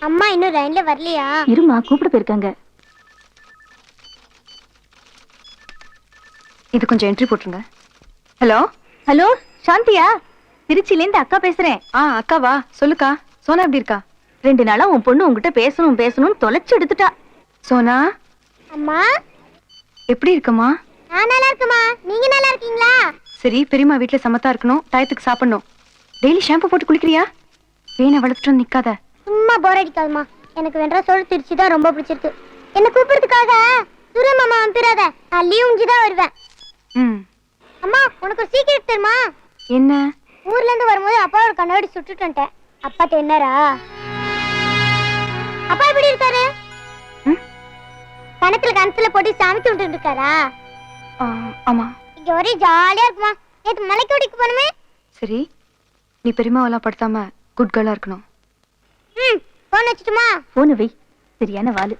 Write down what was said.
அம்மா இன்னும் லைன்ல வரலையா? இருமா, கூப்பிட போயிருக்காங்க. இது கொஞ்சம் என்ட்ரி போட்டுருங்க. ஹலோ ஹலோ, சாந்தியா? திருச்சில இருந்து அக்கா பேசுறேன். அக்காவா? சொல்லுக்கா. சோனா எப்படி இருக்கா? 2 நாளா உன் பொண்ணு உன்கிட்ட பேசணும் தொலைச்சு எடுத்துட்டா. சோனா அம்மா எப்படி இருக்கமா? நான் நல்லா இருக்குமா. நீங்க நல்லா இருக்கீங்களா? சரி, பெரியம்மா வீட்டுல சமத்தா இருக்கணும், டயத்துக்கு சாப்பிடணும். டெய்லி ஷாம்பு போட்டு குளிக்கிறியா? வேணை வளர்த்துட்டு நிக்காத. சும்மா போர் அடிக்காதுமா. எனக்கு வென்ற சொல் திருச்சி தான் ரொம்ப பிடிச்சிருக்கு. என்ன கூப்பிடுறதுக்காக சூரிய மாமா வந்துடாத. நான் லீவ் முடிஞ்சுதான் வருவேன். அம்மா உனக்கு ஒரு சீக்கிரம் தெரியுமா? என்ன? ஊர்ல இருந்து வரும்போது அப்பா ஒரு கண்ணாடி சுட்டுட்டு வந்துட்டேன். அப்பா தென்னரா? அப்பா எப்படி இருக்காரு? கணத்துல போட்டு சாமி கும்பிட்டு இருக்காரா? ஆமா. இங்க ஒரே ஜாலியா இருக்குமா. நேத்து மலைக்கு ஓடிக்கு போனமே. சரி, நீ பெரியம்மாவெல்லாம் படுத்தாம குட் கேர்லா இருக்கணும். போன் வச்சுட்டுமா? போன வை, சரியான வாலு.